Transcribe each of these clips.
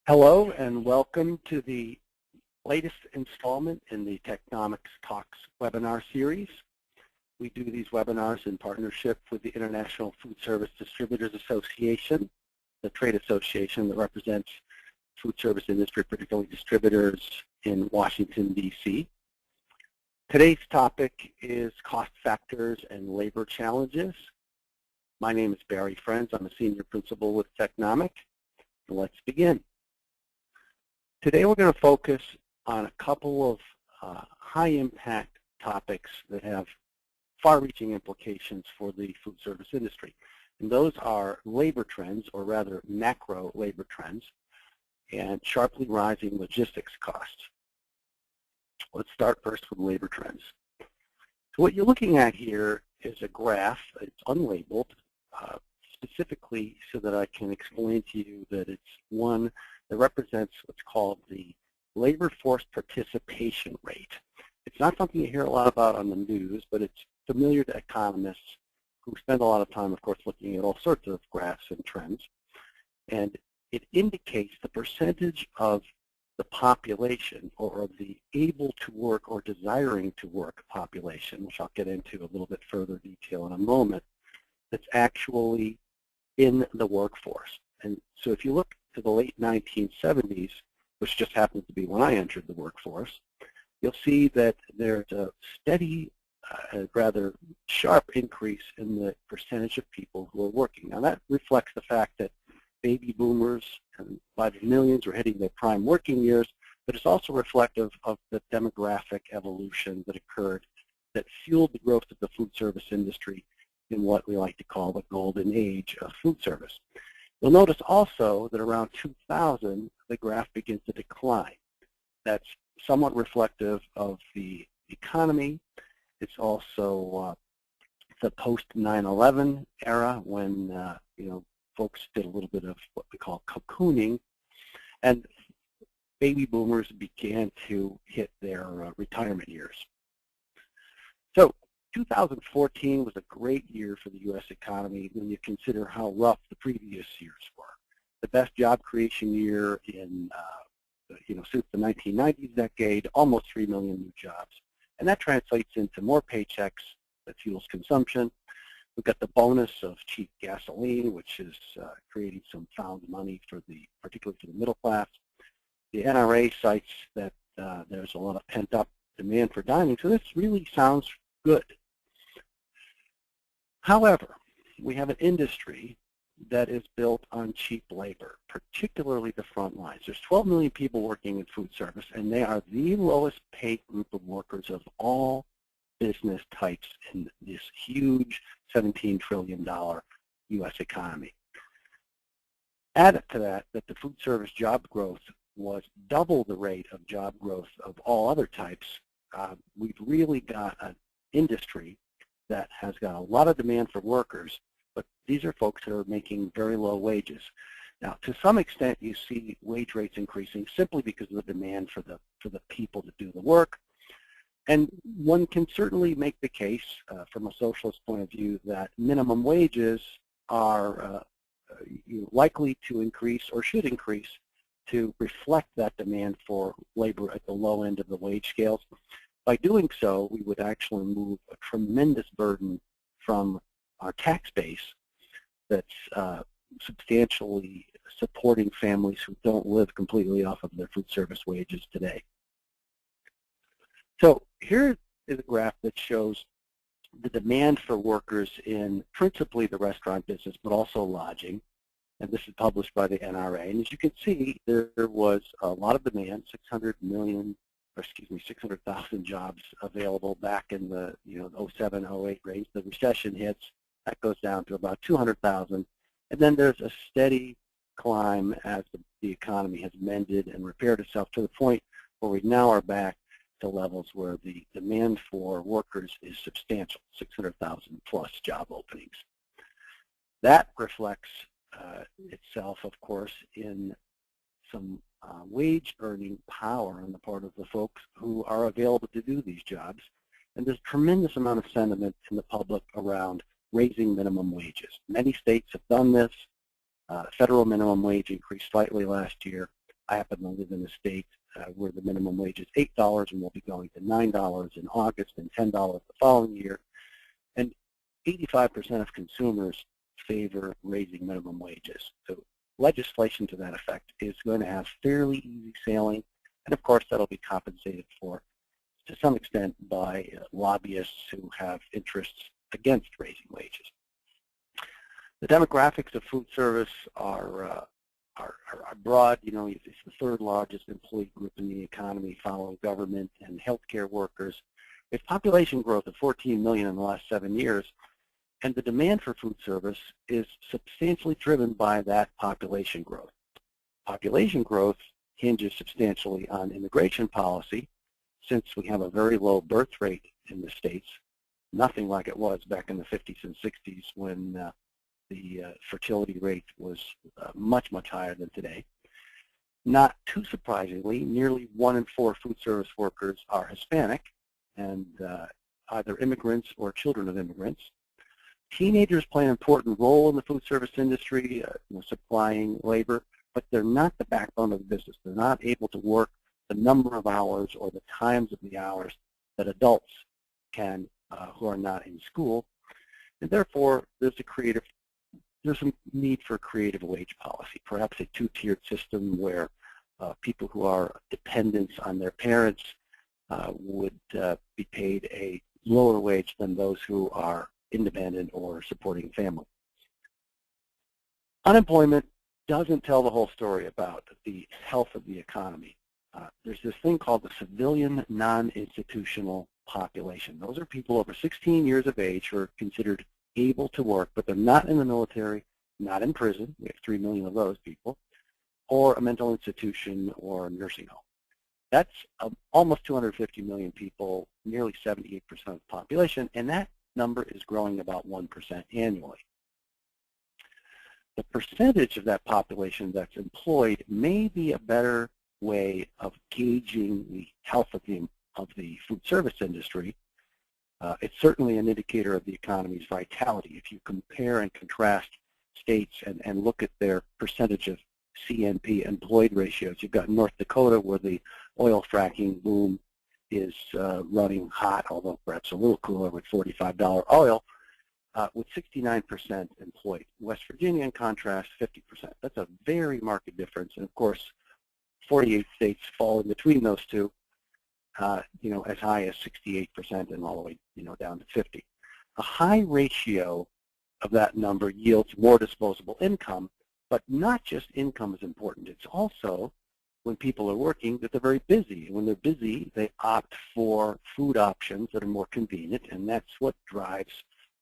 Hello and welcome to the latest installment in the Technomics Talks webinar series. We do these webinars in partnership with the International Foodservice Distributors Association, the trade association that represents food service industry, particularly distributors in Washington, D.C. Today's topic is cost factors and labor challenges. My name is Barry Friends. I'm a senior principal with Technomic. Let's begin. Today we're going to focus on a couple of high-impact topics that have far-reaching implications for the food service industry. And those are labor trends, or rather macro labor trends, and sharply rising logistics costs. Let's start first with labor trends. So what you're looking at here is a graph. It's unlabeled, specifically so that I can explain to you that it's one that represents what's called the labor force participation rate. It's not something you hear a lot about on the news, but it's familiar to economists who spend a lot of time, of course, looking at all sorts of graphs and trends. And it indicates the percentage of the population, or of the able to work or desiring to work population, which I'll get into a little bit further detail in a moment, that's actually in the workforce. And so if you look to the late 1970s, which just happens to be when I entered the workforce, you'll see that there's a steady, rather sharp increase in the percentage of people who are working. Now that reflects the fact that baby boomers, and by the millions, are hitting their prime working years, but it's also reflective of the demographic evolution that occurred that fueled the growth of the food service industry in what we like to call the golden age of food service. You'll notice also that around 2000, the graph begins to decline. That's somewhat reflective of the economy. It's also the post-9/11 era when folks did a little bit of what we call cocooning, and baby boomers began to hit their retirement years. So 2014 was a great year for the U.S. economy when you consider how rough the previous years were. The best job creation year in, since the 1990s decade, almost 3 million new jobs. And that translates into more paychecks that fuels consumption. We've got the bonus of cheap gasoline, which is creating some found money particularly for the middle class. The NRA cites that there's a lot of pent-up demand for dining, so this really sounds good. However, we have an industry that is built on cheap labor, particularly the front lines. There's 12 million people working in food service, and they are the lowest paid group of workers of all business types in this huge $17 trillion U.S. economy. Add to that the food service job growth was double the rate of job growth of all other types. We've really got an industry that has got a lot of demand for workers, but these are folks that are making very low wages. Now, to some extent, you see wage rates increasing simply because of the demand for the people to do the work. And one can certainly make the case from a socialist point of view that minimum wages are likely to increase or should increase to reflect that demand for labor at the low end of the wage scales. By doing so, we would actually move a tremendous burden from our tax base that's substantially supporting families who don't live completely off of their food service wages today. So here is a graph that shows the demand for workers in principally the restaurant business, but also lodging. And this is published by the NRA. And as you can see, there was a lot of demand, 600,000 jobs available back in the 07, 08 range. The recession hits, that goes down to about 200,000. And then there's a steady climb as the economy has mended and repaired itself to the point where we now are back to levels where the demand for workers is substantial, 600,000 plus job openings. That reflects itself, of course, in some wage earning power on the part of the folks who are available to do these jobs. And there's a tremendous amount of sentiment in the public around raising minimum wages. Many states have done this. Federal minimum wage increased slightly last year. I happen to live in a state where the minimum wage is $8 and will be going to $9 in August and $10 the following year. And 85% of consumers favor raising minimum wages. So legislation to that effect is going to have fairly easy sailing, and of course that'll be compensated for to some extent by lobbyists who have interests against raising wages. The demographics of food service are broad. You know, it's the third largest employee group in the economy, following government and healthcare workers. It's population growth of 14 million in the last 7 years, and the demand for food service is substantially driven by that population growth. Population growth hinges substantially on immigration policy, since we have a very low birth rate in the states, nothing like it was back in the 50s and 60s when the fertility rate was much, much higher than today. Not too surprisingly, nearly 1 in 4 food service workers are Hispanic, and either immigrants or children of immigrants. Teenagers play an important role in the food service industry, supplying labor, but they're not the backbone of the business. They're not able to work the number of hours or the times of the hours that adults can who are not in school, and therefore there's a need for a creative wage policy, perhaps a two-tiered system where people who are dependents on their parents would be paid a lower wage than those who are independent or supporting family. Unemployment doesn't tell the whole story about the health of the economy. There's this thing called the civilian non-institutional population. Those are people over 16 years of age who are considered able to work, but they're not in the military, not in prison. We have 3 million of those people, or a mental institution or a nursing home. That's almost 250 million people, nearly 78% of the population, and that number is growing about 1% annually. The percentage of that population that's employed may be a better way of gauging the health of the food service industry. It's certainly an indicator of the economy's vitality. If you compare and contrast states and look at their percentage of CNP employed ratios, you've got North Dakota where the oil fracking boom is running hot, although perhaps a little cooler with $45 oil, with 69% employed. West Virginia, in contrast, 50%. That's a very marked difference, and of course, 48 states fall in between those two, as high as 68% and all the way, down to 50. A high ratio of that number yields more disposable income, but not just income is important. It's also, when people are working, that they're very busy. And when they're busy, they opt for food options that are more convenient, and that's what drives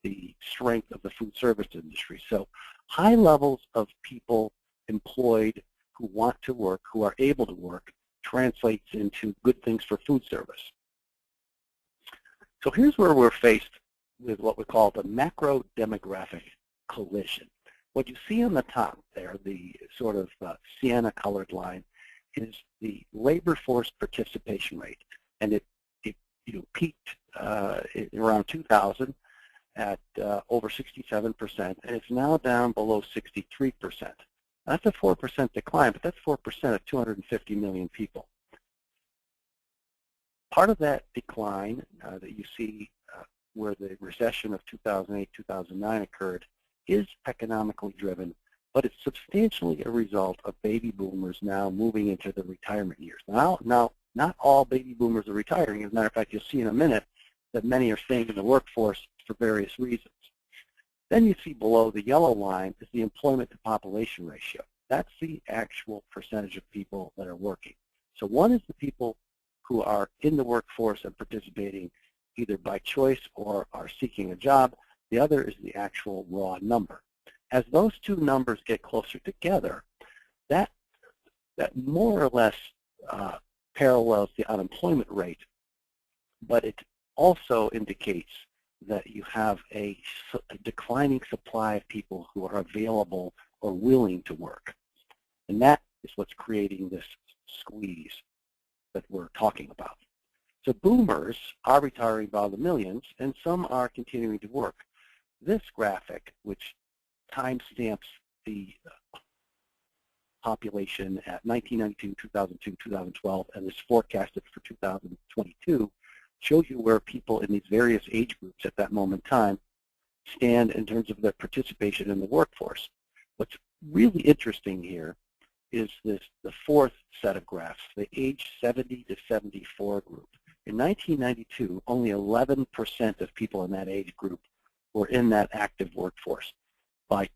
the strength of the food service industry. So high levels of people employed who want to work, who are able to work, translates into good things for food service. So here's where we're faced with what we call the macro demographic collision. What you see on the top there, the sort of sienna-colored line, is the labor force participation rate, and it peaked around 2000 at over 67%, and it's now down below 63%. That's a 4% decline, but that's 4% of 250 million people. Part of that decline that you see where the recession of 2008-2009 occurred is economically driven, but it's substantially a result of baby boomers now moving into the retirement years. Now, not all baby boomers are retiring. As a matter of fact, you'll see in a minute that many are staying in the workforce for various reasons. Then you see below the yellow line is the employment to population ratio. That's the actual percentage of people that are working. So one is the people who are in the workforce and participating either by choice or are seeking a job. The other is the actual raw number. As those two numbers get closer together, that more or less parallels the unemployment rate, but it also indicates that you have a declining supply of people who are available or willing to work. And that is what's creating this squeeze that we're talking about. So boomers are retiring by the millions, and some are continuing to work. This graphic, which timestamps the population at 1992, 2002, 2012, and is forecasted for 2022, shows you where people in these various age groups at that moment in time stand in terms of their participation in the workforce. What's really interesting here is the fourth set of graphs, the age 70 to 74 group. In 1992, only 11% of people in that age group were in that active workforce. By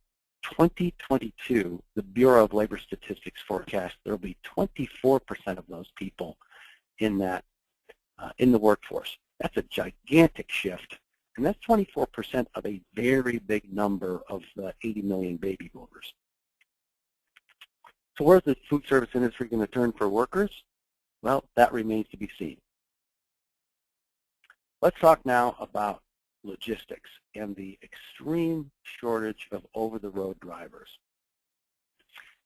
2022, the Bureau of Labor Statistics forecasts there will be 24% of those people in that in the workforce. That's a gigantic shift, and that's 24% of a very big number of the 80 million baby boomers. So where's the food service industry going to turn for workers? Well, that remains to be seen. Let's talk now about logistics and the extreme shortage of over-the-road drivers.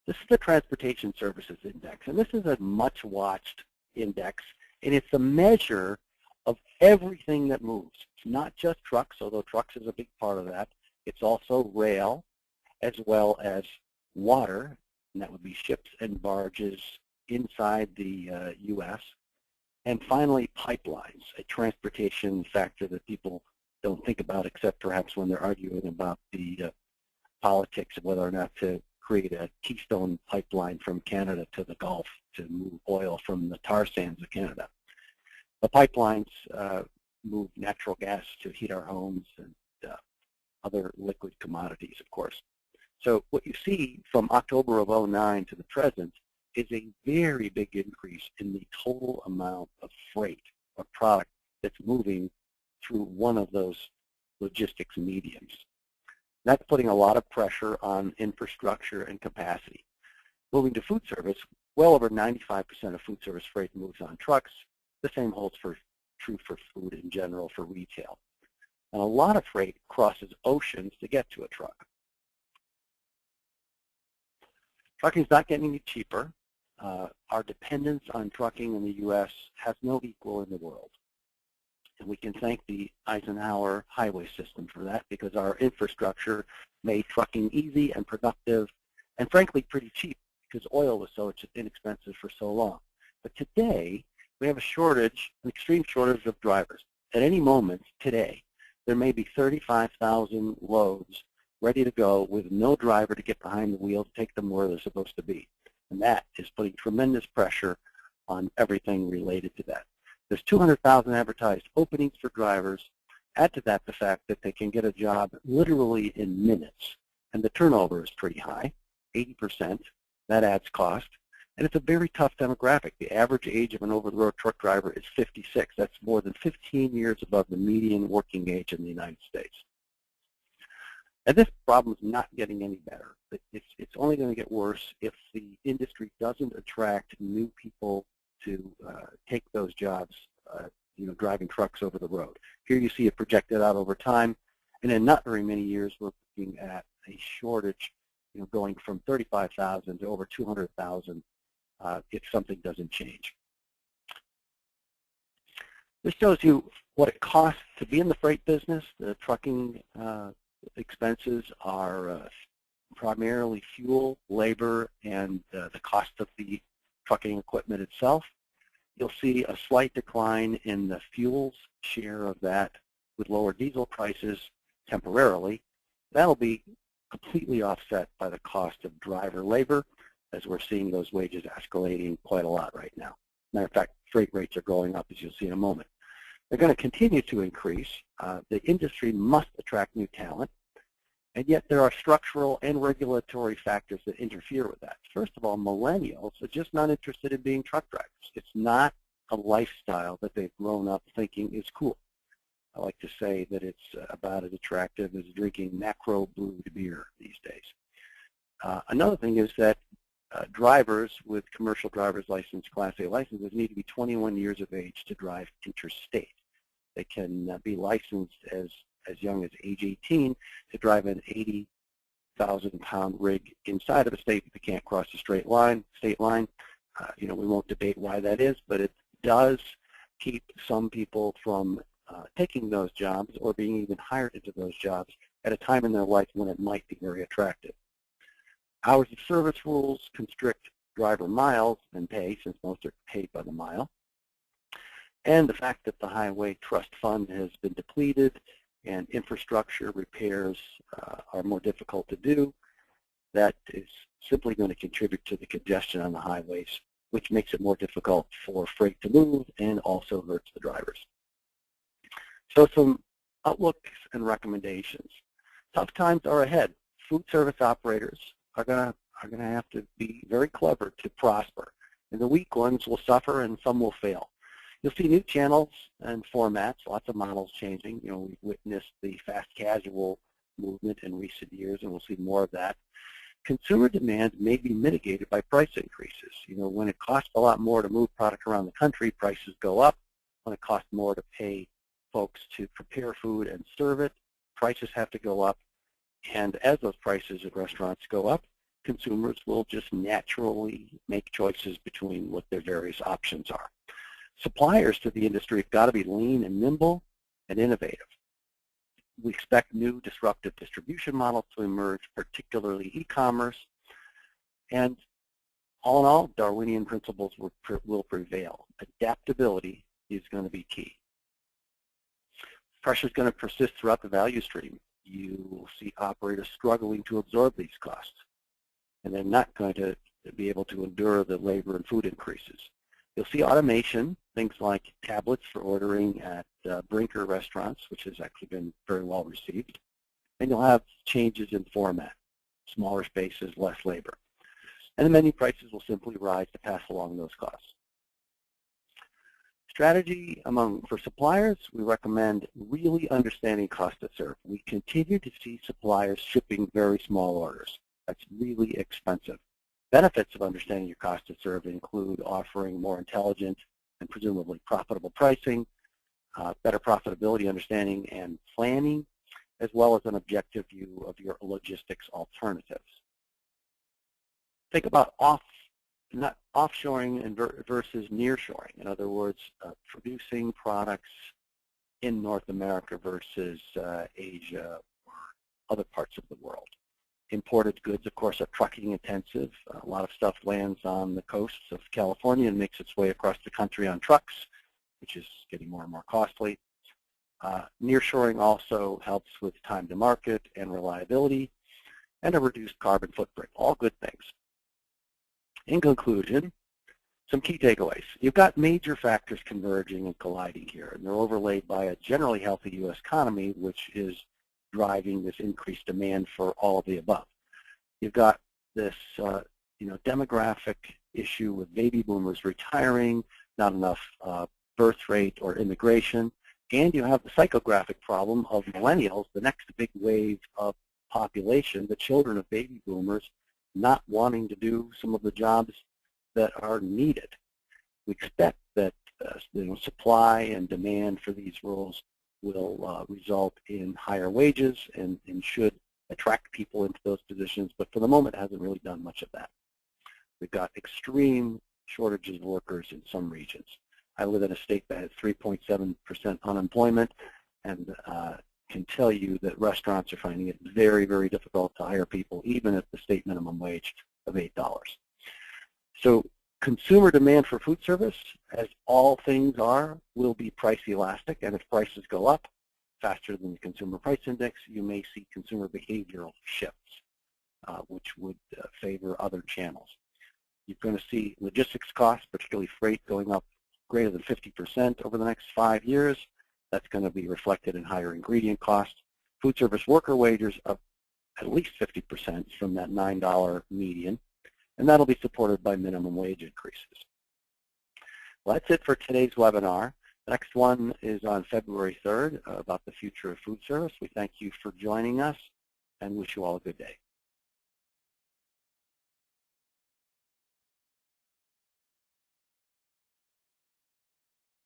This is the Transportation Services Index, and this is a much-watched index, and it's a measure of everything that moves. It's not just trucks, although trucks is a big part of that. It's also rail, as well as water, and that would be ships and barges inside the U.S., and finally pipelines, a transportation factor that people don't think about except perhaps when they're arguing about the politics of whether or not to create a Keystone pipeline from Canada to the Gulf to move oil from the tar sands of Canada. The pipelines move natural gas to heat our homes and other liquid commodities, of course. So what you see from October of 2009 to the present is a very big increase in the total amount of freight or product that's moving through one of those logistics mediums. That's putting a lot of pressure on infrastructure and capacity. Moving to food service, well over 95% of food service freight moves on trucks. The same holds true for food in general, for retail. And a lot of freight crosses oceans to get to a truck. Trucking is not getting any cheaper. Our dependence on trucking in the U.S. has no equal in the world. And we can thank the Eisenhower highway system for that, because our infrastructure made trucking easy and productive and frankly pretty cheap, because oil was so inexpensive for so long. But today, we have a shortage, an extreme shortage of drivers. At any moment today, there may be 35,000 loads ready to go with no driver to get behind the wheel to take them where they're supposed to be. And that is putting tremendous pressure on everything related to that. There's 200,000 advertised openings for drivers. Add to that the fact that they can get a job literally in minutes, and the turnover is pretty high, 80%. That adds cost, and it's a very tough demographic. The average age of an over-the-road truck driver is 56. That's more than 15 years above the median working age in the United States. And this problem is not getting any better. It's only going to get worse if the industry doesn't attract new people to take those jobs, driving trucks over the road. Here you see it projected out over time, and in not very many years we're looking at a shortage, going from 35,000 to over 200,000 if something doesn't change. This shows you what it costs to be in the freight business. The trucking expenses are primarily fuel, labor, and the cost of the trucking equipment itself. You'll see a slight decline in the fuel's share of that with lower diesel prices temporarily. That'll be completely offset by the cost of driver labor, as we're seeing those wages escalating quite a lot right now. Matter of fact, freight rates are going up, as you'll see in a moment. They're going to continue to increase. The industry must attract new talent, and yet there are structural and regulatory factors that interfere with that. First of all, millennials are just not interested in being truck drivers. It's not a lifestyle that they've grown up thinking is cool. I like to say that it's about as attractive as drinking macro brewed beer these days. Another thing is that drivers with commercial driver's license, Class A licenses, need to be 21 years of age to drive interstate. They can be licensed as young as age 18 to drive an 80,000-pound rig inside of a state, but they can't cross the state line. We won't debate why that is, but it does keep some people from taking those jobs or being even hired into those jobs at a time in their life when it might be very attractive. Hours of service rules constrict driver miles and pay, since most are paid by the mile. And the fact that the Highway Trust Fund has been depleted and infrastructure repairs are more difficult to do, that is simply going to contribute to the congestion on the highways, which makes it more difficult for freight to move and also hurts the drivers. So some outlooks and recommendations. Tough times are ahead. Food service operators are going to have to be very clever to prosper. And the weak ones will suffer and some will fail. You'll see new channels and formats, lots of models changing. You know, we've witnessed the fast casual movement in recent years, and we'll see more of that. Consumer demand may be mitigated by price increases. You know, when it costs a lot more to move product around the country, prices go up. When it costs more to pay folks to prepare food and serve it, prices have to go up. And as those prices at restaurants go up, consumers will just naturally make choices between what their various options are. Suppliers to the industry have got to be lean and nimble and innovative. We expect new disruptive distribution models to emerge, particularly e-commerce. And all in all, Darwinian principles will prevail. Adaptability is going to be key. Pressure is going to persist throughout the value stream. You will see operators struggling to absorb these costs, and they're not going to be able to endure the labor and food increases. You'll see automation, things like tablets for ordering at Brinker restaurants, which has actually been very well received. And you'll have changes in format, smaller spaces, less labor. And the menu prices will simply rise to pass along those costs. Strategy for suppliers, we recommend really understanding cost to serve. We continue to see suppliers shipping very small orders. That's really expensive. Benefits of understanding your cost to serve include offering more intelligent and presumably profitable pricing, better profitability understanding and planning, as well as an objective view of your logistics alternatives. Think about offshoring versus nearshoring. In other words, producing products in North America versus Asia or other parts of the world. Imported goods, of course, are trucking intensive. A lot of stuff lands on the coasts of California and makes its way across the country on trucks, which is getting more and more costly. Nearshoring also helps with time to market and reliability and a reduced carbon footprint, all good things. In conclusion, some key takeaways. You've got major factors converging and colliding here, and they're overlaid by a generally healthy U.S. economy, which is driving this increased demand for all of the above. You've got this demographic issue with baby boomers retiring, not enough birth rate or immigration, and you have the psychographic problem of millennials, the next big wave of population, the children of baby boomers, not wanting to do some of the jobs that are needed. We expect that supply and demand for these roles will result in higher wages and should attract people into those positions, but for the moment hasn't really done much of that. We've got extreme shortages of workers in some regions. I live in a state that has 3.7% unemployment and can tell you that restaurants are finding it very, very difficult to hire people, even at the state minimum wage of $8. So consumer demand for food service, as all things are, will be price elastic, and if prices go up faster than the consumer price index, you may see consumer behavioral shifts, which would favor other channels. You're going to see logistics costs, particularly freight, going up greater than 50% over the next 5 years. That's going to be reflected in higher ingredient costs. Food service worker wages up at least 50% from that $9 median, and that'll be supported by minimum wage increases. Well, that's it for today's webinar. The next one is on February 3rd about the future of food service. We thank you for joining us and wish you all a good day.